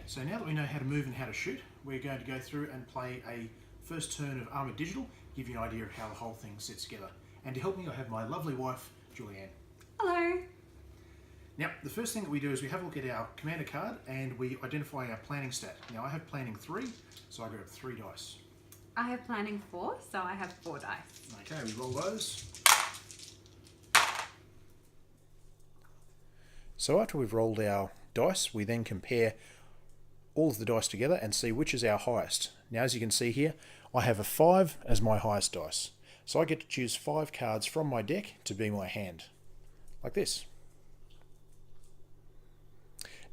So now that we know how to move and how to shoot, we're going to go through and play a first turn of Armoured Digital, give you an idea of how the whole thing sits together. And to help me, I have my lovely wife, Julianne. Hello. Now, the first thing that we do is we have a look at our commander card and we identify our planning stat. Now, I have planning 3, so I grab 3 dice. I have planning 4, so I have 4 dice. Okay, we roll those. So after we've rolled our dice, we then compare all of the dice together and see which is our highest. Now, as you can see here, I have a 5 as my highest dice. So I get to choose 5 cards from my deck to be my hand, like this.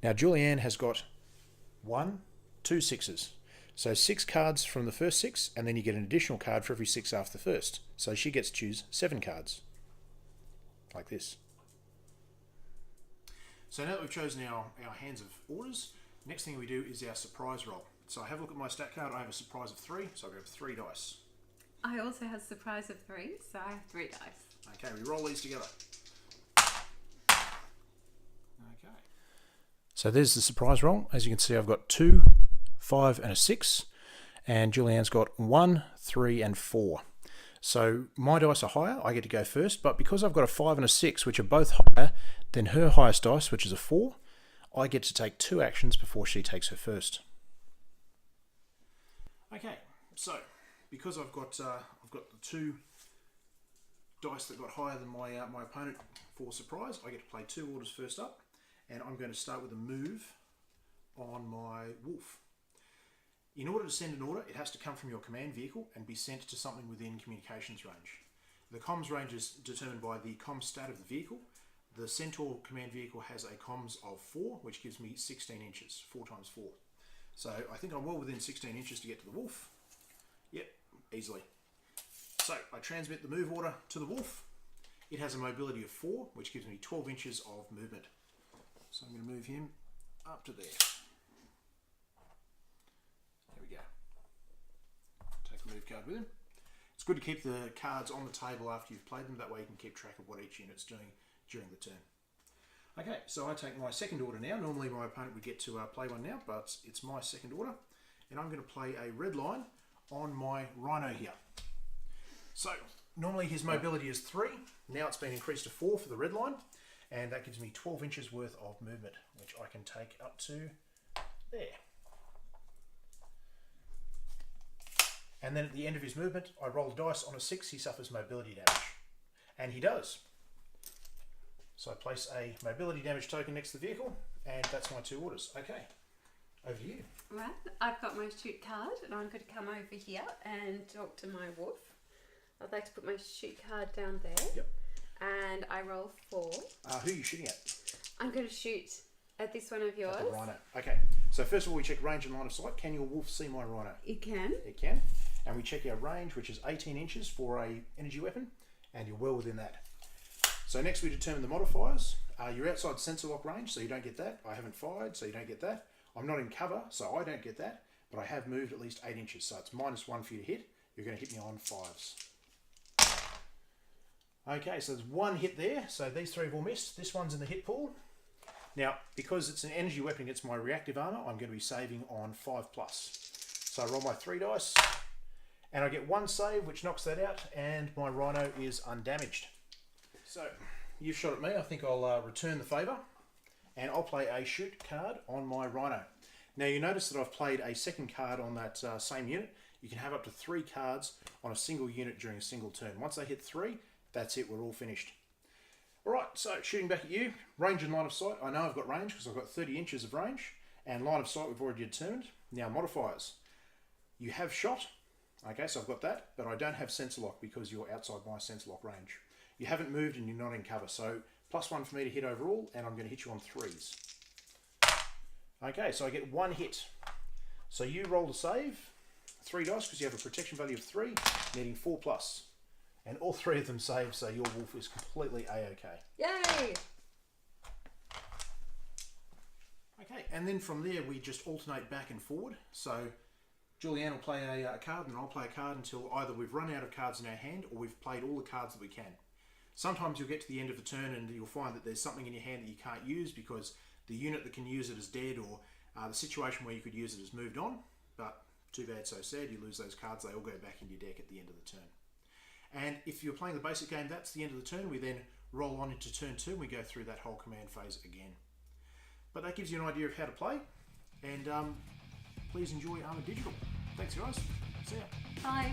Now, Julianne has got 1, 2 6s. So 6 cards from the first 6, and then you get an additional card for every 6 after the first. So she gets to choose 7 cards, like this. So now that we've chosen our hands of orders, next thing we do is our surprise roll. So I have a look at my stat card. I have a surprise of 3, so I grab 3 dice. I also have surprise of 3, so I have 3 dice. Okay, we roll these together. Okay. So there's the surprise roll. As you can see, I've got 2, 5 and a 6, and Julianne's got 1, 3 and 4. So my dice are higher, I get to go first, but because I've got a 5 and a 6, which are both higher than her highest dice, which is a 4, I get to take 2 actions before she takes her first. Okay, so because I've got the 2 dice that got higher than my opponent for surprise, I get to play 2 orders first up, and I'm going to start with a move on my wolf. In order to send an order, it has to come from your command vehicle and be sent to something within communications range. The comms range is determined by the comms stat of the vehicle. The Centaur command vehicle has a comms of 4, which gives me 16 inches, 4 times 4. So I think I'm well within 16 inches to get to the wolf. Yep, easily. So I transmit the move order to the wolf. It has a mobility of 4, which gives me 12 inches of movement. So I'm going to move him up to there. There we go. Take the move card with him. It's good to keep the cards on the table after you've played them. That way you can keep track of what each unit's doing during the turn. Okay, so I take my second order now. Normally my opponent would get to play one now, but it's my second order. And I'm going to play a red line on my rhino here. So normally his mobility is 3. Now it's been increased to 4 for the red line. And that gives me 12 inches worth of movement, which I can take up to there. And then at the end of his movement, I roll the dice. On a 6, he suffers mobility damage. And he does. So I place a mobility damage token next to the vehicle, and that's my 2 orders. Okay, over to you. Right, I've got my shoot card, and I'm going to come over here and talk to my wolf. I'd like to put my shoot card down there. Yep. And I roll 4. Who are you shooting at? I'm going to shoot at this one of yours. At the rhino. Okay, so first of all we check range and line of sight. Can your wolf see my rhino? It can. It can. And we check our range, which is 18 inches for a energy weapon, and you're well within that. So next we determine the modifiers. You're outside sensor lock range, so you don't get that. I haven't fired, so you don't get that. I'm not in cover, so I don't get that, but I have moved at least 8 inches, so it's -1 for you to hit. You're going to hit me on 5s. Okay, so there's 1 hit there, so these 3 have all missed. This one's in the hit pool. Now, because it's an energy weapon against my reactive armor, I'm going to be saving on 5+. So I roll my 3 dice, and I get 1 save, which knocks that out, and my rhino is undamaged. So, you've shot at me. I think I'll return the favour, and I'll play a shoot card on my rhino. Now, you notice that I've played a second card on that same unit. You can have up to 3 cards on a single unit during a single turn. Once they hit 3, that's it, we're all finished. Alright, so shooting back at you, range and line of sight. I know I've got range because I've got 30 inches of range, and line of sight we've already determined. Now modifiers. You have shot, okay, so I've got that, but I don't have sensor lock because you're outside my sensor lock range. You haven't moved and you're not in cover, so +1 for me to hit overall, and I'm going to hit you on 3s. Okay, so I get 1 hit. So you roll to save, 3 dice because you have a protection value of 3, needing 4+. And all 3 of them save, so your wolf is completely A-okay. Yay! Okay, and then from there we just alternate back and forward. So Julianne will play a card and I'll play a card until either we've run out of cards in our hand or we've played all the cards that we can. Sometimes you'll get to the end of the turn and you'll find that there's something in your hand that you can't use because the unit that can use it is dead, or The situation where you could use it has moved on, but too bad, so sad. You lose those cards, they all go back in your deck at the end of the turn. And if you're playing the basic game, that's the end of the turn. We then roll on into turn 2 and we go through that whole command phase again. But that gives you an idea of how to play, and please enjoy Armoured Digital. Thanks guys, see ya. Bye.